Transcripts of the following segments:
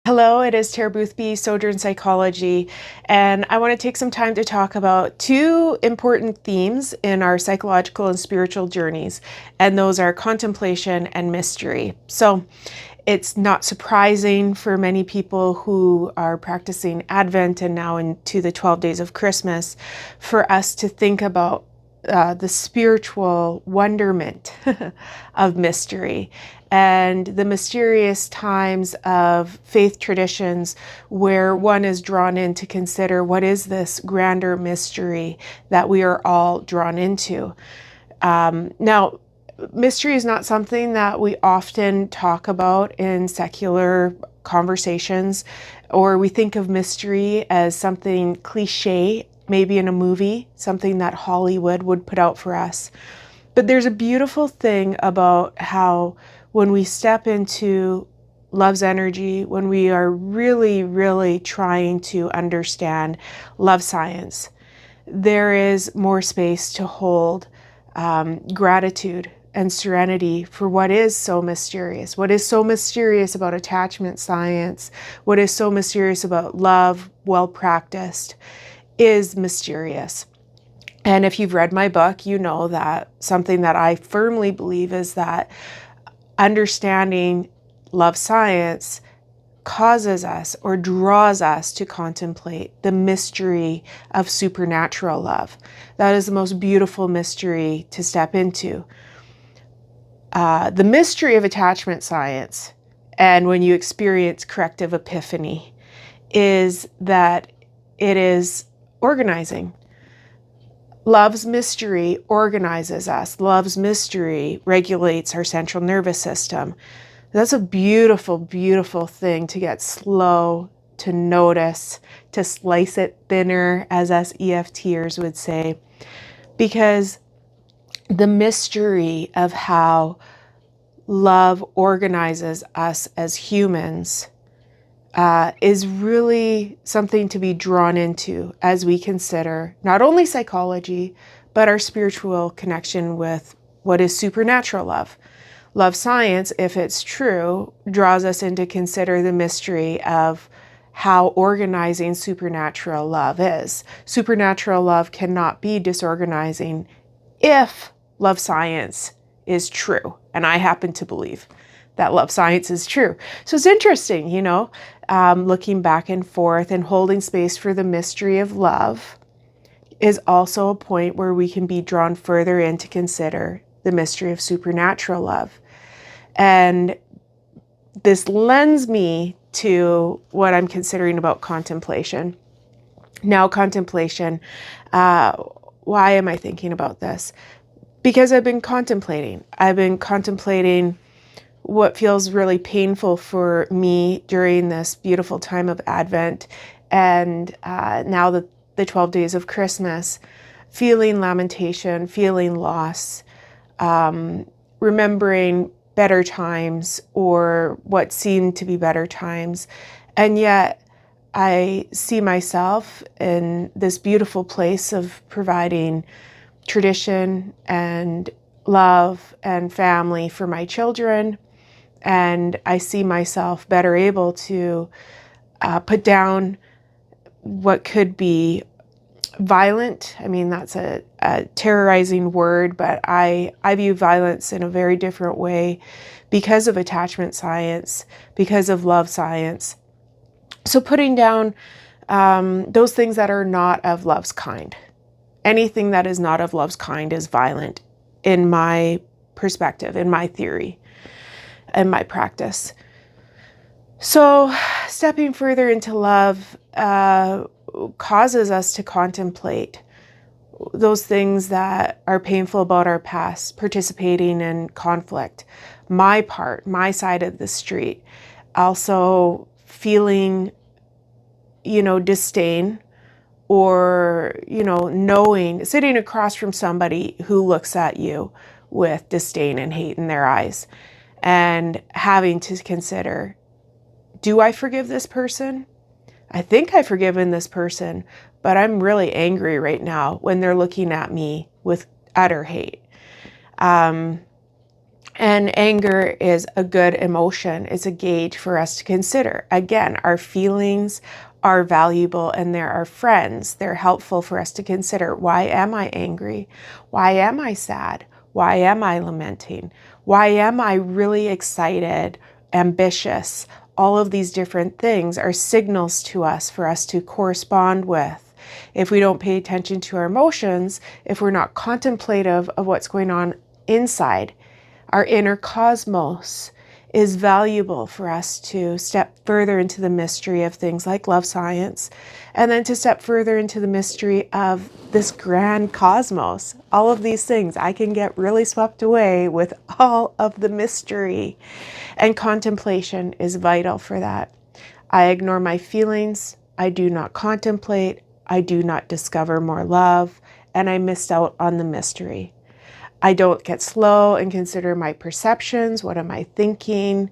Hello, it is Tara Boothby, Sojourn Psychology, and I want to take some time to talk about two important themes in our psychological and spiritual journeys, and those are contemplation and mystery. So it's not surprising for many people who are practicing Advent and now into the 12 days of Christmas for us to think about the spiritual wonderment of mystery and the mysterious times of faith traditions where one is drawn in to consider what is this grander mystery that we are all drawn into. Now, mystery is not something that we often talk about in secular conversations, or we think of mystery as something cliche, maybe in a movie, something that Hollywood would put out for us. But there's a beautiful thing about how when we step into love's energy, when we are really, really trying to understand love science, there is more space to hold gratitude and serenity for what is so mysterious. What is so mysterious about attachment science, what is so mysterious about love, well practiced, is mysterious. And if you've read my book, you know that something that I firmly believe is that understanding love science causes us or draws us to contemplate the mystery of supernatural love. That is the most beautiful mystery to step into. The mystery of attachment science, and when you experience corrective epiphany, is that it is organizing. Love's mystery organizes us. Love's mystery regulates our central nervous system. That's a beautiful, beautiful thing to get slow, to notice, to slice it thinner, as us EFTers would say, because the mystery of how love organizes us as humans is really something to be drawn into as we consider not only psychology, but our spiritual connection with what is supernatural love. Love science, if it's true, draws us in to consider the mystery of how organizing supernatural love is. Supernatural love cannot be disorganizing if love science is true. And I happen to believe that love science is true. So it's interesting, looking back and forth and holding space for the mystery of love is also a point where we can be drawn further in to consider the mystery of supernatural love. And this lends me to what I'm considering about contemplation. Now, contemplation, why am I thinking about this? Because I've been contemplating. What feels really painful for me during this beautiful time of Advent and now the 12 days of Christmas, feeling lamentation, feeling loss, remembering better times or what seemed to be better times. And yet I see myself in this beautiful place of providing tradition and love and family for my children. And I see myself better able to put down what could be violent. I mean, that's a terrorizing word, but I view violence in a very different way because of attachment science, because of love science. So putting down those things that are not of love's kind. Anything that is not of love's kind is violent in my perspective, in my theory, in my practice. So stepping further into love causes us to contemplate those things that are painful about our past, participating in conflict, my part, my side of the street, also feeling, disdain or, knowing, sitting across from somebody who looks at you with disdain and hate in their eyes and having to consider, do I forgive this person? I think I've forgiven this person, but I'm really angry right now when they're looking at me with utter hate. And anger is a good emotion. It's a gauge for us to consider. Again, our feelings are valuable and they're our friends. They're helpful for us to consider. Why am I angry? Why am I sad? Why am I lamenting? Why am I really excited, ambitious? All of these different things are signals to us for us to correspond with. If we don't pay attention to our emotions, if we're not contemplative of what's going on inside, our inner cosmos is valuable for us to step further into the mystery of things like love science, and then to step further into the mystery of this grand cosmos. All of these things, I can get really swept away with all of the mystery, and contemplation is vital for that. I ignore my feelings, I do not contemplate, I do not discover more love, and I missed out on the mystery. I don't get slow and consider my perceptions. What am I thinking?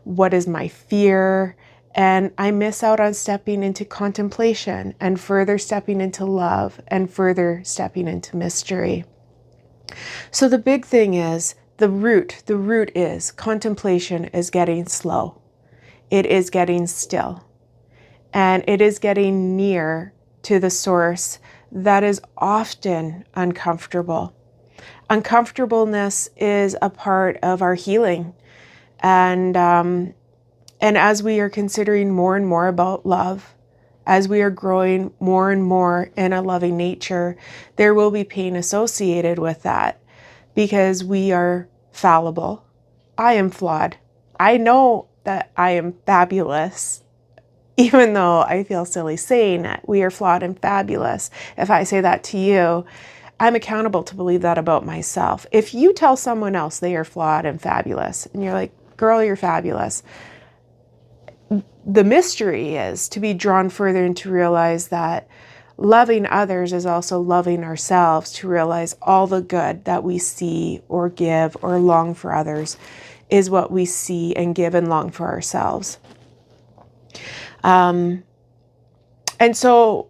What is my fear? And I miss out on stepping into contemplation and further stepping into love and further stepping into mystery. So the big thing is the root is contemplation is getting slow. It is getting still. And it is getting near to the source that is often uncomfortable. Uncomfortableness is a part of our healing. And as we are considering more and more about love, as we are growing more and more in a loving nature, there will be pain associated with that because we are fallible. I am flawed. I know that I am fabulous, even though I feel silly saying it. We are flawed and fabulous. If I say that to you, I'm accountable to believe that about myself. If you tell someone else they are flawed and fabulous, and you're like, girl, you're fabulous, the mystery is to be drawn further and to realize that loving others is also loving ourselves, to realize all the good that we see or give or long for others is what we see and give and long for ourselves. And so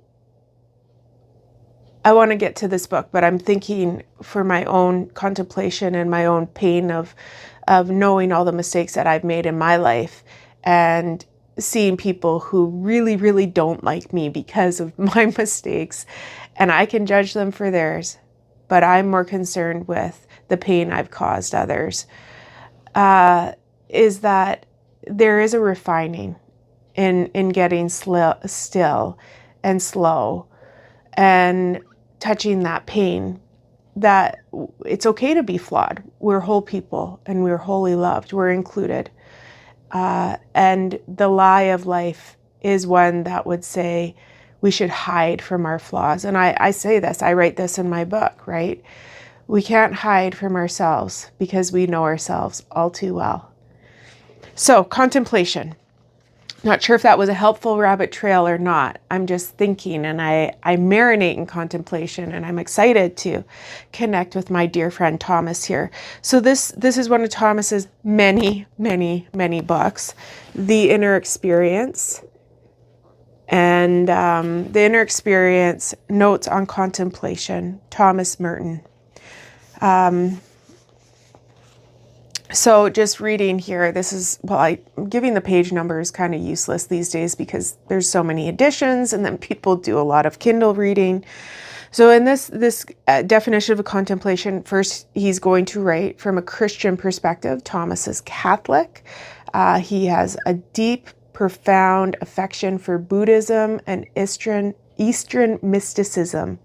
I want to get to this book, but I'm thinking for my own contemplation and my own pain of knowing all the mistakes that I've made in my life and seeing people who really, really don't like me because of my mistakes, and I can judge them for theirs, but I'm more concerned with the pain I've caused others, is that there is a refining in getting still and slow and touching that pain, that it's okay to be flawed. We're whole people and we're wholly loved. We're included. And the lie of life is one that would say we should hide from our flaws. And I say this, I write this in my book, right? We can't hide from ourselves because we know ourselves all too well. So, contemplation. Not sure if that was a helpful rabbit trail or not. I'm just thinking, and I marinate in contemplation, and I'm excited to connect with my dear friend Thomas here. So this is one of Thomas's many, many, many books, The Inner Experience, and The Inner Experience, Notes on Contemplation, Thomas Merton. So just reading here, this is, giving the page number is kind of useless these days because there's so many editions and then people do a lot of Kindle reading. So in this definition of a contemplation, first he's going to write from a Christian perspective. Thomas is Catholic. He has a deep, profound affection for Buddhism and Eastern mysticism.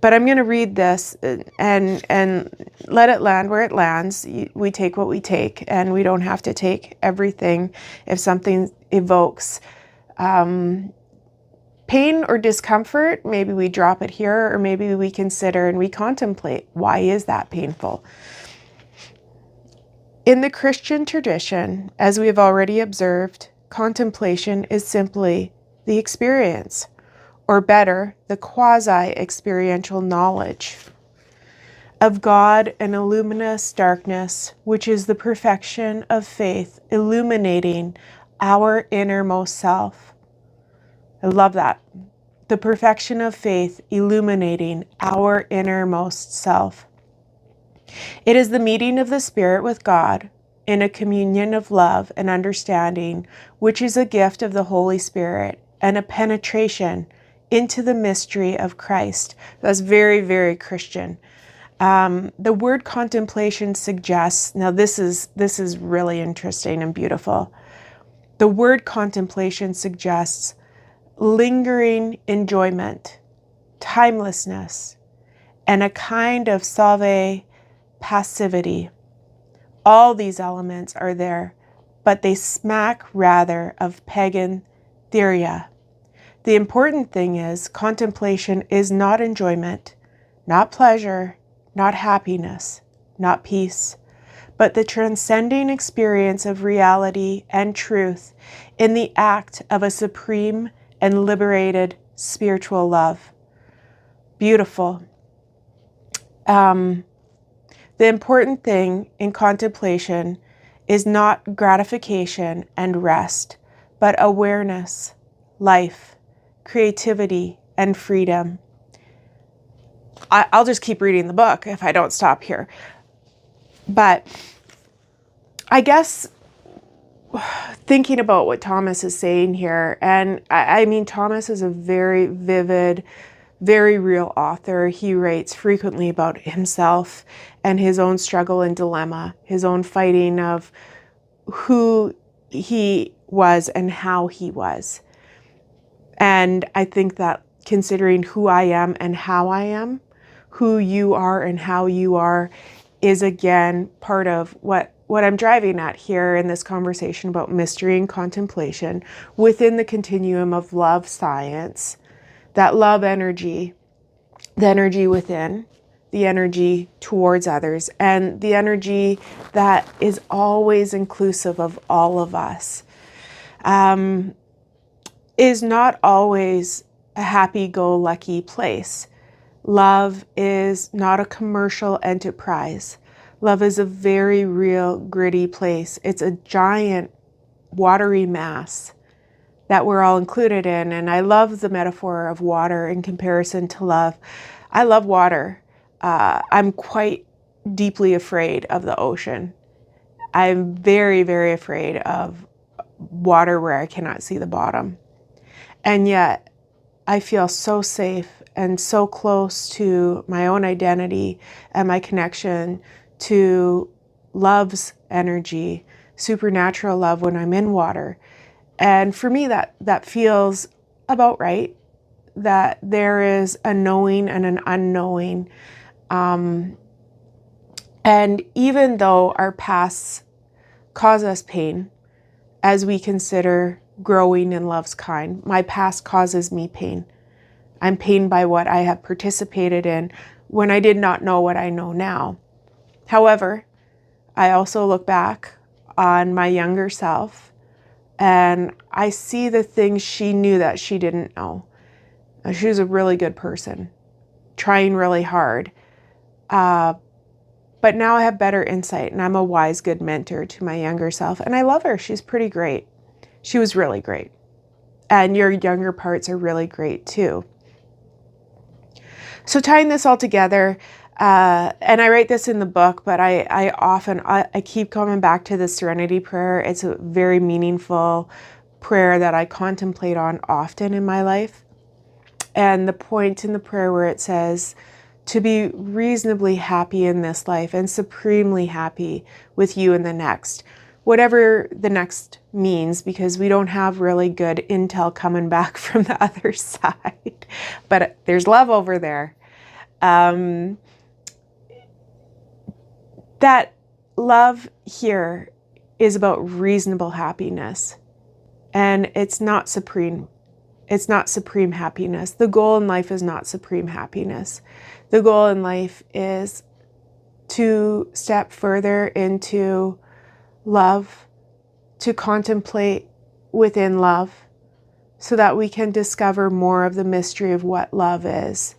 But I'm going to read this and let it land where it lands. We take what we take, and we don't have to take everything. If something evokes pain or discomfort, maybe we drop it here, or maybe we consider and we contemplate, why is that painful? In the Christian tradition, as we have already observed, contemplation is simply the experience, or better, the quasi-experiential knowledge of God and a luminous darkness, which is the perfection of faith, illuminating our innermost self. I love that. The perfection of faith, illuminating our innermost self. It is the meeting of the Spirit with God in a communion of love and understanding, which is a gift of the Holy Spirit and a penetration into the mystery of Christ. That's very, very Christian. The word contemplation suggests, now this is really interesting and beautiful. The word contemplation suggests lingering enjoyment, timelessness, and a kind of salve passivity. All these elements are there, but they smack rather of pagan theoria. The important thing is contemplation is not enjoyment, not pleasure, not happiness, not peace, but the transcending experience of reality and truth in the act of a supreme and liberated spiritual love. Beautiful. The important thing in contemplation is not gratification and rest, but awareness, life, creativity, and freedom. I'll just keep reading the book if I don't stop here. But I guess thinking about what Thomas is saying here, and I mean, Thomas is a very vivid, very real author. He writes frequently about himself and his own struggle and dilemma, his own fighting of who he was and how he was. And I think that considering who I am and how I am, who you are and how you are, is again part of what I'm driving at here in this conversation about mystery and contemplation within the continuum of love science, that love energy, the energy within, the energy towards others, and the energy that is always inclusive of all of us, is not always a happy-go-lucky place. Love is not a commercial enterprise. Love is a very real, gritty place. It's a giant, watery mass that we're all included in. And I love the metaphor of water in comparison to love. I love water. I'm quite deeply afraid of the ocean. I'm very, very afraid of water where I cannot see the bottom. And yet I feel so safe and so close to my own identity and my connection to love's energy, supernatural love when I'm in water. And for me, that feels about right, that there is a knowing and an unknowing. And even though our pasts cause us pain, as we consider growing in love's kind, my past causes me pain. I'm pained by what I have participated in when I did not know what I know now. However, I also look back on my younger self and I see the things she knew that she didn't know. She was a really good person, trying really hard. But now I have better insight and I'm a wise, good mentor to my younger self. And I love her. She's pretty great. She was really great. And your younger parts are really great too. So tying this all together, and I write this in the book, but I keep coming back to the Serenity Prayer. It's a very meaningful prayer that I contemplate on often in my life. And the point in the prayer where it says, to be reasonably happy in this life and supremely happy with you in the next, whatever the next means, because we don't have really good intel coming back from the other side, but there's love over there. That love here is about reasonable happiness, and it's not supreme. It's not supreme happiness. The goal in life is not supreme happiness. The goal in life is to step further into love, to contemplate within love, so that we can discover more of the mystery of what love is.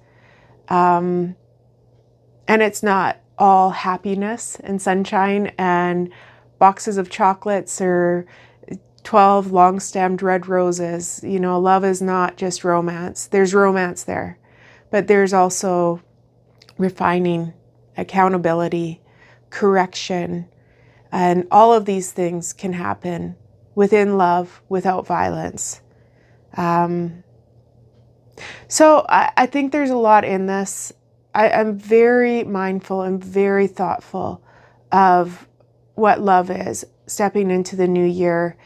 And it's not all happiness and sunshine and boxes of chocolates or 12 long-stemmed red roses. You know, love is not just romance. There's romance there, but there's also refining accountability, correction, and all of these things can happen within love without violence. So I think there's a lot in this. I'm very mindful and very thoughtful of what love is, stepping into the new year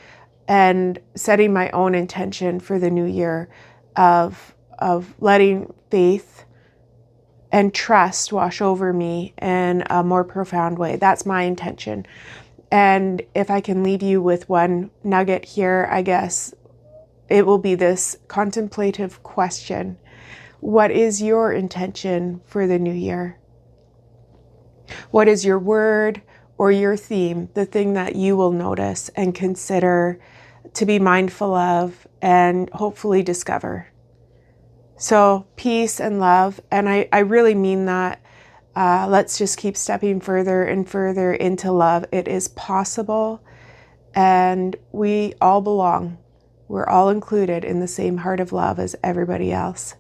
and setting my own intention for the new year of letting faith and trust wash over me in a more profound way. That's my intention. And if I can leave you with one nugget here, I guess it will be this contemplative question. What is your intention for the new year? What is your word or your theme, the thing that you will notice and consider to be mindful of and hopefully discover? So peace and love, and I really mean that. Let's just keep stepping further and further into love. It is possible, and we all belong. We're all included in the same heart of love as everybody else.